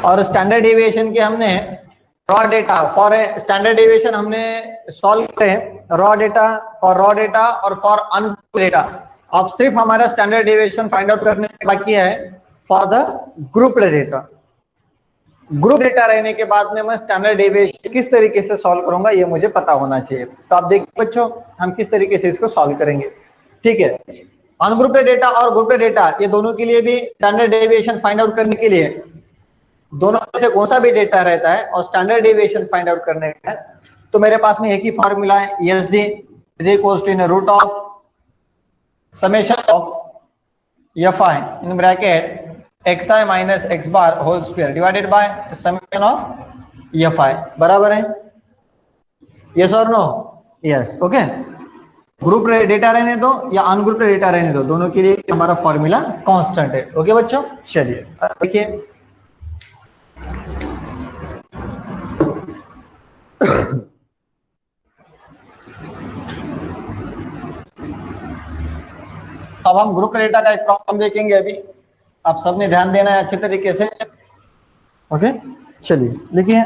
और standard deviation के हमने raw data for standard deviation हमने सॉल्व करे रॉ डेटा और फॉर अनग्रुप डेटा। अब सिर्फ हमारा स्टैंडर्ड डेविएशन फाइंड आउट करने बाकी है for the group data. Group data रहने के बाद में मैं स्टैंडर्ड डेविएशन किस तरीके से सॉल्व करूंगा ये मुझे पता होना चाहिए। तो आप देखिए बच्चों हम किस तरीके से इसको सॉल्व करेंगे। ठीक है, अनग्रुप्ड डेटा और ग्रुप्ड डेटा ये दोनों के लिए भी स्टैंडर्ड डेविएशन फाइंड आउट करने के लिए दोनों में से कौन सा भी डेटा रहता है और स्टैंडर्ड डेविएशन फाइंड आउट करने का है तो मेरे पास में एक ही फॉर्मूला है, ESD is equals to in root of summation of fi in bracket xi minus x bar whole square divided by summation of fi। बराबर है? यस और no? Yes. Okay, group data रहने दो या अनग्रुप डेटा रहने दो, दोनों के लिए हमारा फॉर्मूला कांस्टेंट है। ओके बच्चों, चलिए देखिए अब हम ग्रुप डेटा का एक प्रॉब्लम देखेंगे। अभी आप सबने ध्यान देना है अच्छे तरीके से। ओके, चलिए देखिए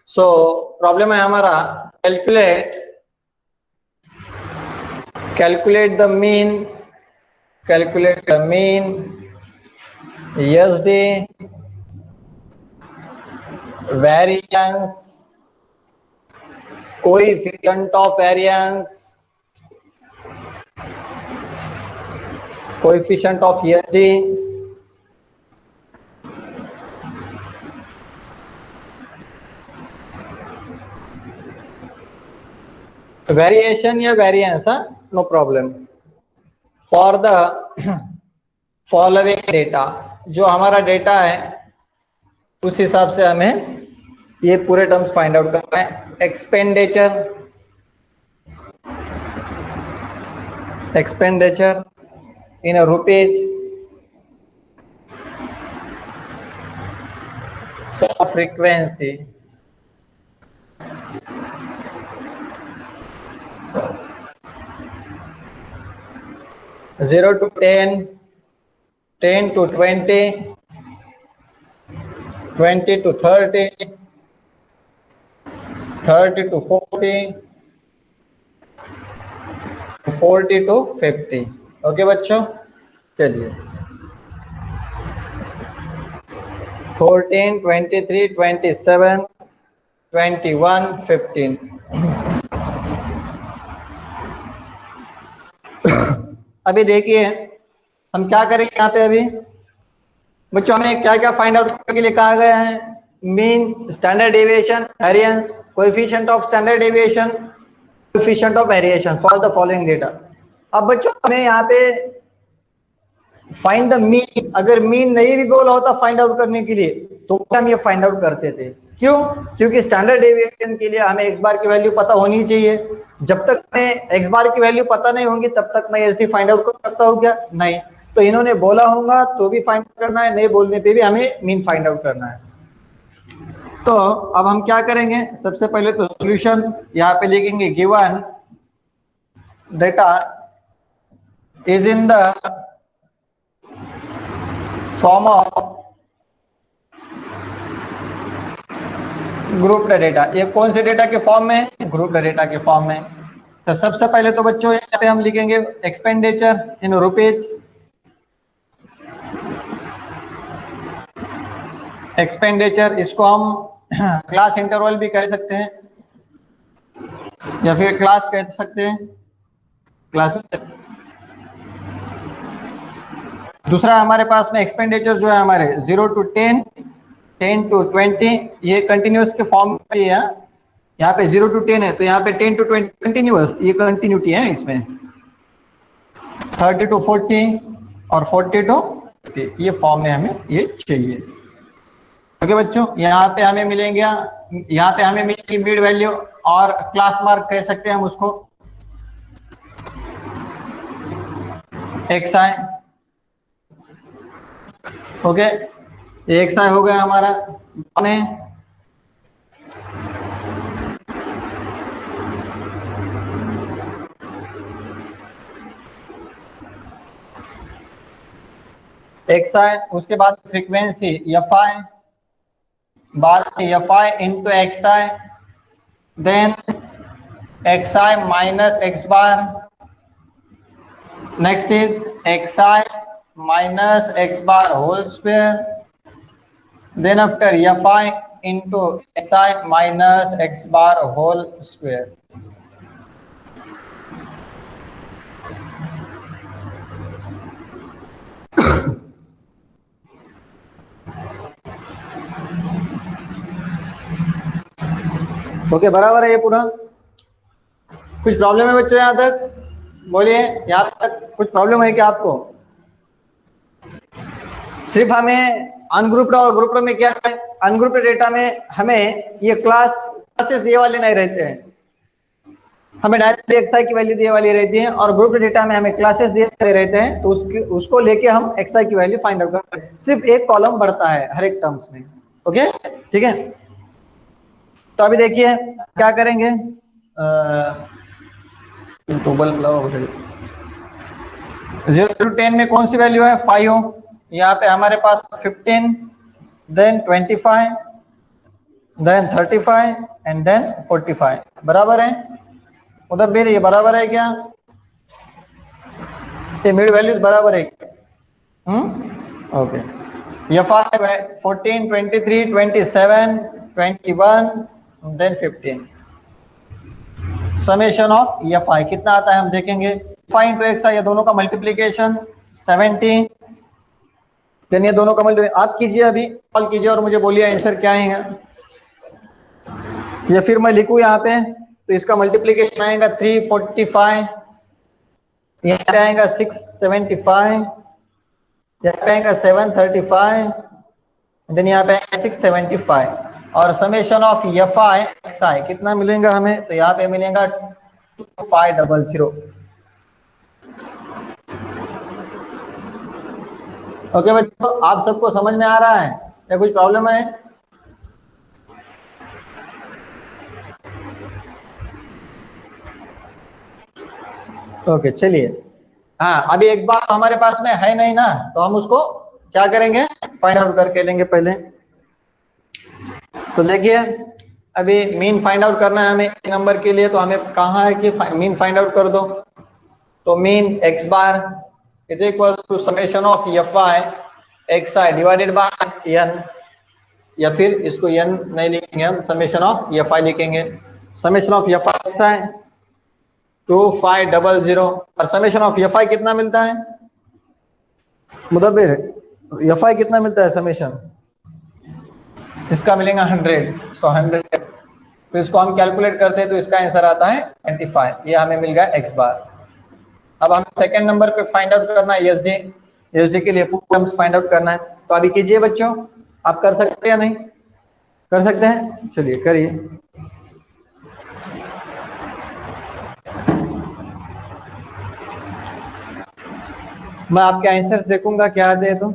सो प्रॉब्लम है हमारा calculate the mean ESD variance coefficient of variance coefficient of ESD variation या variance, no problem, for the following data. जो हमारा डेटा है उस हिसाब से हमें ये पूरे टर्म्स फाइंड आउट करना है। Expenditure in rupees for frequency, zero to 10, 10 to 20, 20 to 30, 30 to 40, 40 to 50। Okay बच्चों, चलिए 14, 23, 27, 21, 15। अभी देखिए हम क्या करेंगे यहाँ पे। अभी बच्चों हमें क्या क्या फाइंड आउट करने के लिए कहा गया है? Mean, standard deviation, variance, coefficient of standard deviation, coefficient of variation for the following data. अब बच्चों हमें यहाँ पे फाइंड द मीन, अगर मीन नहीं भी बोला होता फाइंड आउट करने के लिए तो हम ये फाइंड आउट करते थे। क्यों? क्योंकि स्टैंडर्ड डेविएशन के लिए हमें x बार की वैल्यू पता होनी चाहिए। जब तक हमें x बार की वैल्यू पता नहीं होगी तब तक मैं ESD फाइंड आउट कर सकता हूँ क्या? नहीं। तो इन्होंने बोला होगा तो भी फाइंड करना है, नहीं बोलने पे भी हमें मीन फाइंड आउट करना है। तो अब हम क्या करेंगे? सबसे पहले तो सॉल्यूशन यहाँ पे लिखेंगे, given data is in the form of group data. ये कौन से डेटा के फॉर्म में? ग्रुप डेटा के फॉर्म में। तो सबसे पहले तो बच्चों यहाँ पे हम लिखेंगे एक्सपेंडिचर इन रुपीज। एक्सपेंडिचर इसको हम क्लास इंटरवल भी कह सकते हैं या फिर क्लास कह सकते हैं, क्लासेस। दूसरा हमारे पास में एक्सपेंडिचर जो है हमारे 0 to 10, 10 to 20, ये कंटिन्यूस के फॉर्म में है। यहाँ पे 0 to 10 है तो यहाँ पे 10 to 20 कंटिन्यूअस, ये कंटिन्यूटी है इसमें। 30 to 40 और 40 to 50, ये फॉर्म में हमें ये चाहिए। ओके बच्चों, यहाँ पे हमें मिलेंगे, यहाँ पे हमें मिलेगी मिड वैल्यू और क्लास मार्क कह सकते हैं हम उसको एक्स आई। ओके, एक्स आई हो गया हमारा में एक्स आई, उसके बाद फ्रीक्वेंसी एफ आई, बाद में F I into X I, then X I minus X bar, next is X I minus X bar whole square, then after F I into X I minus X bar whole square. Okay, बराबर है ये पूरा? कुछ problem है बच्चों यहाँ तक? बोलिए, यहाँ तक कुछ प्रॉब्लम है क्या आपको? सिर्फ हमें अनग्रुप्ड और ग्रुप्ड में क्या है, अनग्रुप्ड डेटा में हमें ये क्लासेस दिए वाले नहीं रहते हैं, हमें डायरेक्टली एक्सआई की वैल्यू दिए वाली रहती है, और ग्रुप डेटा में हमें क्लासेस दिए रहते हैं, तो उसको लेके हम एक्सआई की वैल्यू फाइंड आउट करते हैं। सिर्फ एक कॉलम बढ़ता है हर एक टर्म्स में। ओके, ठीक है। तो अभी देखिए क्या करेंगे, तो 0 to 10 में कौन सी वैल्यू है? 5। यहाँ पे हमारे पास 15, देन 25, देन 35 एंड देन 45, बराबर है? उधर भी ये बराबर है क्या? ये मिड वैल्यूज बराबर है? ओके, ये 5 है, 14, 23, 27, 21, then 15। Summation of F I कितना आता है हम देखेंगे। 5 इंटू एक्स आई, ये दोनों का मल्टीप्लीकेशन 70, देन ये दोनों का मल्टीप्लीकेशन आप कीजिए, अभी कॉल कीजिए और मुझे बोलिए आंसर क्या आएगा। या फिर मैं लिखूं यहाँ पे, तो इसका मल्टीप्लीकेशन आएगा 345, यहाँ पे आएगा 675, यहाँ पे आएगा 735, देन यहाँ पे आएगा 675, और summation of F I X I कितना मिलेगा हमें? तो यहाँ पे मिलेगा 2500। ओके बच्चों, आप सबको समझ में आ रहा है या कुछ प्रॉब्लम है? ओके, चलिए। हाँ, अभी एक्स बार तो हमारे पास में है नहीं ना, तो हम उसको क्या करेंगे, फाइंड आउट करके लेंगे पहले। तो देखिए, अभी मीन फाइंड आउट करना है हमें एक नंबर के लिए, तो हमें कहाँ है कि मीन फाइंड आउट कर दो। तो mean X bar is equal to summation of F I X I divided by N, या फिर इसको एन नहीं लिखेंगे हम, समेशन ऑफ एफ आई लिखेंगे। Summation of F I X I 2500, और समेशन ऑफ एफ आई कितना मिलता है मुदब्बिर? एफ आई कितना मिलता है समेशन? इसका मिलेगा 100, सो 100, तो इसको हम कैलकुलेट करते हैं तो इसका आंसर आता है 25, ये हमें मिल गया एक्स बार। अब हमें सेकंड नंबर पे फाइंड आउट करना है एसडी, एसडी के लिए टर्म्स फाइंड आउट करना है। तो अभी कीजिए बच्चों, आप कर सकते हैं या नहीं कर सकते हैं? चलिए करिए। मैं आपके आंसर्स देखूंगा क्या दे तो।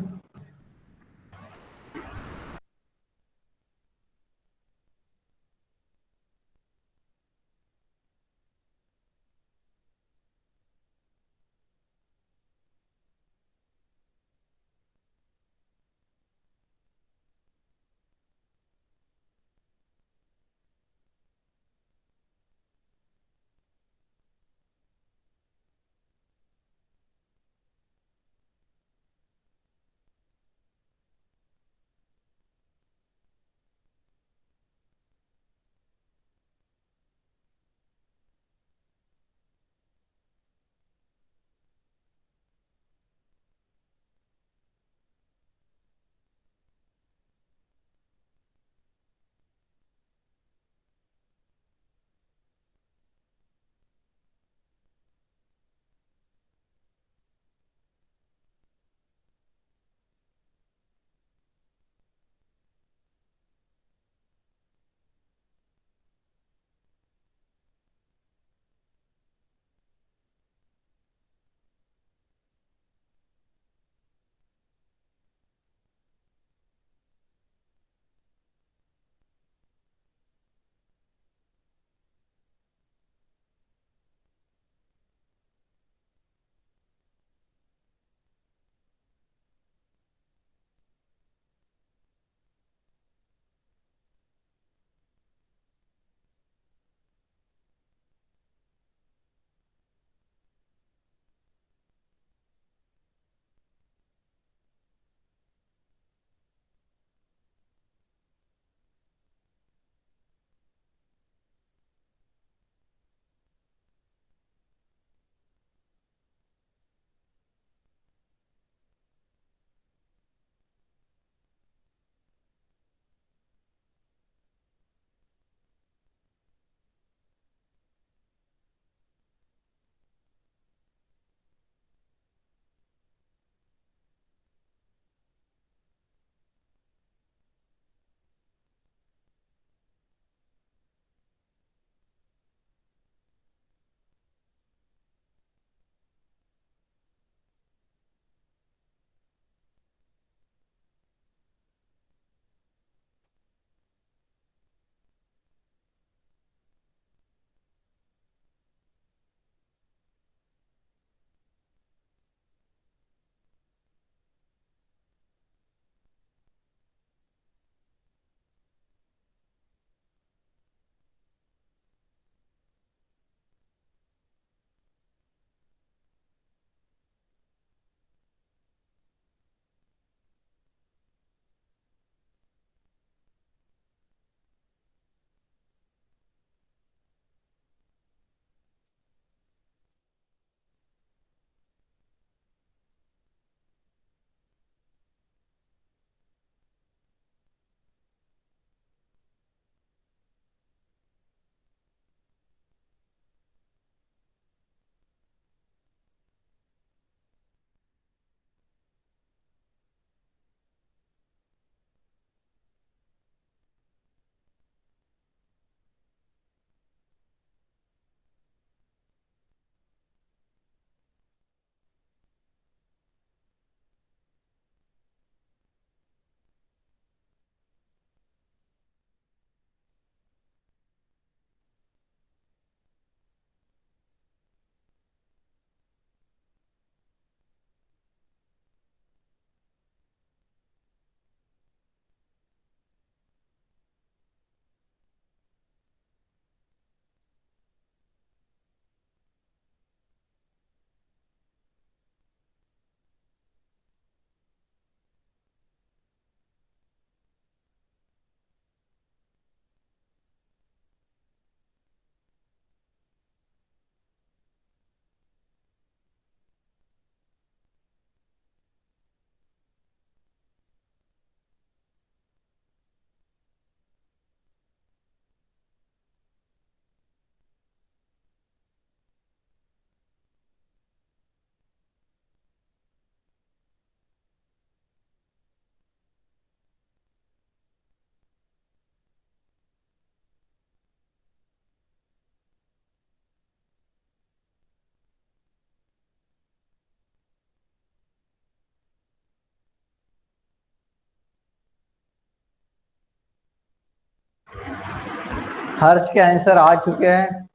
हर्ष के आंसर आ चुके हैं।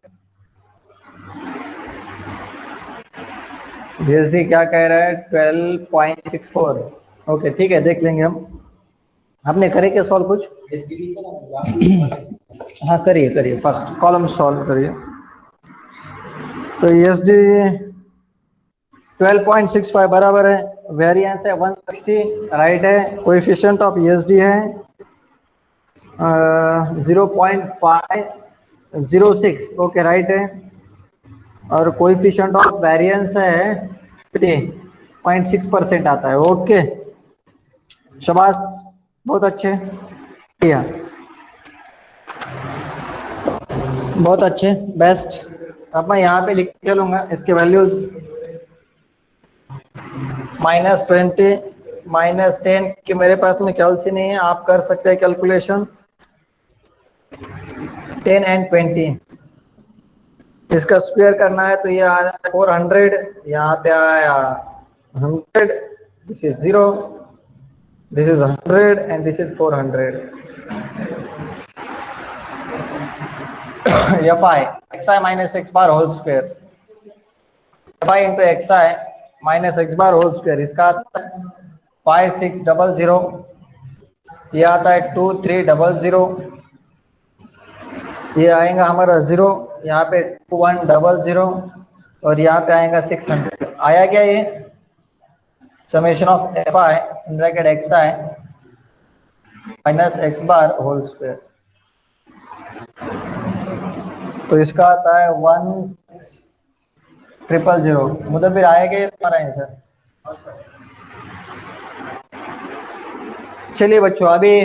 यूएसडी क्या कह रहा है? 12.64। ओके ठीक है, देख लेंगे हम। आपने करे क्या सॉल्व कुछ? हाँ करिए करिए, फर्स्ट कॉलम सॉल्व करिए। तो यूएसडी 12.65 बराबर है, वेरिएंस है 160, राइट है। कोएफिशिएंट ऑफ यूएसडी है 0.506, ओके राइट है। और कोएफिशिएंट ऑफ वेरिएंस है 50.6% आता है, ओके शाबाश, बहुत अच्छे किया, बहुत अच्छे, बेस्ट। अब मैं यहाँ पे लिख चलूंगा इसके वैल्यूज -20 -10 कि मेरे पास में कैलसी नहीं है, आप कर सकते हैं कैलकुलेशन। 10 एंड 20 इसका स्क्वायर करना है तो ये आ जाए 400, यहाँ पे आया 100, this is 0, this is 100 and this is 400। fi xi minus x bar whole square, fi into xi minus x bar whole square, इसका आता है 5600, ये आता है 2300, ये आएगा हमारा 0, यहाँ पे 2100 और यहाँ पे आएगा 600। आया क्या ये? Summation of fi in bracket xi minus x bar whole square, तो इसका आता है 16000। मुदब्बिर आया क्या तुम्हारा आंसर? चलिए बच्चों, अभी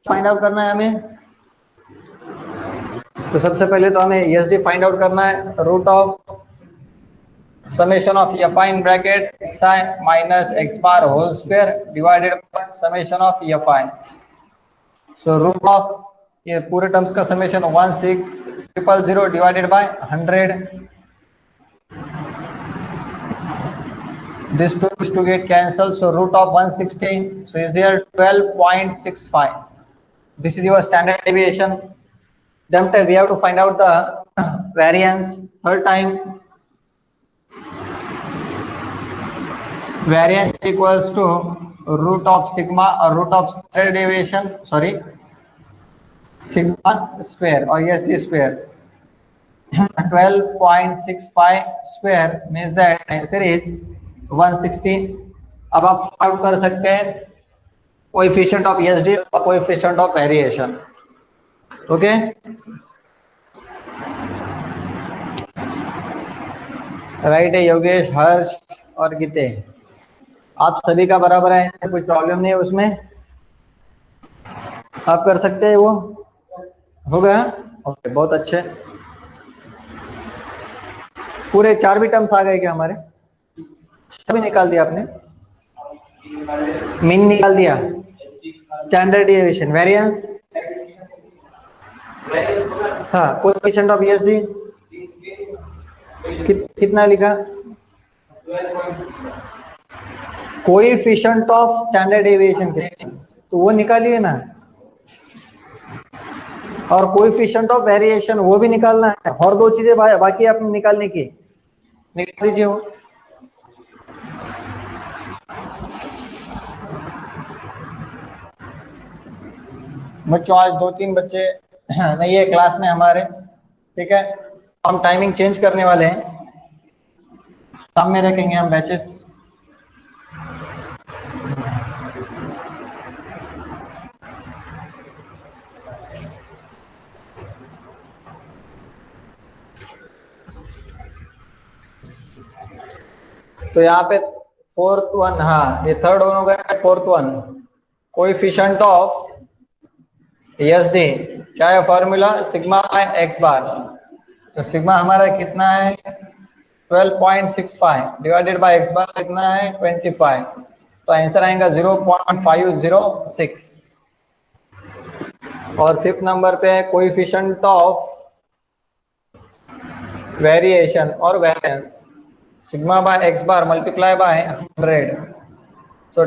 फाइंड आउट करना है हमें। तो सबसे पहले तो हमें ESD फाइंड आउट करना है, root of summation of fi in bracket xi minus x bar whole square divided by summation of fi। So root of ये पूरे टर्म्स का summation 16000 divided by 100, this two get cancelled, so root of 160, so is there 12.65. This is your standard deviation. Then we have to find out the variance. Third time, variance equals to root of sigma or root of standard deviation, sorry, sigma square or ESD square. 12.65 square means that answer is 160। अब आप out कर सकते हैं coefficient of ESD और coefficient of variation, okay. Right है योगेश, हर्ष और गीते, आप सभी का बराबर है, कोई प्रॉब्लम नहीं है उसमें, आप कर सकते हैं। वो हो गया, ओके बहुत अच्छे। पूरे 4 भी टर्म्स आ गए क्या हमारे? सभी निकाल दिया आपने? मीन निकाल दिया, स्टैंडर्ड डेविएशन, वेरिएंस, हाँ, कोएफिशिएंट ऑफ ESD कितना लिखा? कोएफिशिएंट ऑफ स्टैंडर्ड डेविएशन कितना, तो वो निकालिए ना। और कोएफिशिएंट ऑफ वेरिएशन वो भी निकालना है, और 2 चीजें बाकी आपने निकालने की, निकाल लीजिए वो। बच्चों आज 2-3 बच्चे नहीं है क्लास में हमारे, ठीक है, हम टाइमिंग चेंज करने वाले हैं, सामने रखेंगे हम बैचेस। तो यहाँ पे 4th वन, हाँ ये 3rd वन हो गया, 4th one coefficient of ESD क्या है फॉर्मूला? सिग्मा बाय x बार। तो सिग्मा हमारा कितना है? 12.65 डिवाइडेड बाय x बार कितना है? 25, तो आंसर आएगा 0.506। और 5th नंबर पे है कोएफिशिएंट ऑफ वेरिएशन और variance, sigma bye x bar multiply by 100। तो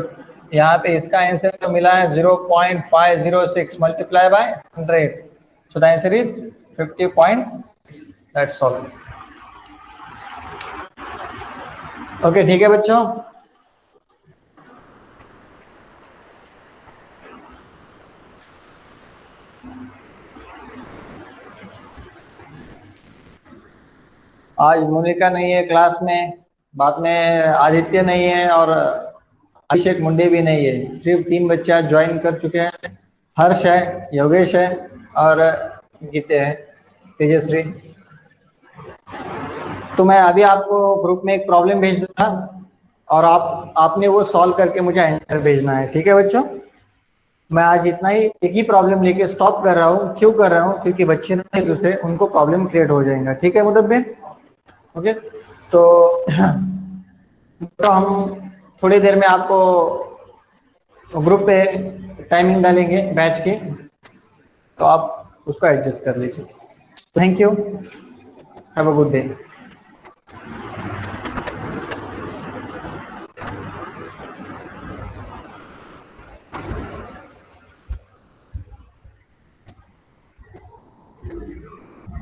यहाँ पे इसका आंसर तो मिला है 0.506 multiply by 100, So the answer is 50.6. That's all. Okay, ठीक है बच्चों। आज मोनिका नहीं है क्लास में, बाद में आदित्य नहीं है और अभिषेक मुंडे भी नहीं है। सिर्फ 3 बच्चे आज ज्वाइन कर चुके हैं। हर्ष है, योगेश है और गीते है, तेजश्री। तो मैं अभी आपको ग्रुप में एक प्रॉब्लम भेज दूंगा और आपने वो सॉल्व करके मुझे आंसर भेजना है। ठीक है बच्चों, मैं आज इतना ही, एक ही प्रॉब्लम लेके स्टॉप कर रहा हूँ। क्यों कर रहा हूँ? क्योंकि बच्चे ना एक दूसरे उनको प्रॉब्लम क्रिएट हो जाएगा। ठीक है मुदब्बिर? ओके, तो हम थोड़ी देर में आपको ग्रुप पे टाइमिंग डालेंगे बैच की, तो आप उसको एडजस्ट कर लीजिए। Thank you, have a good day.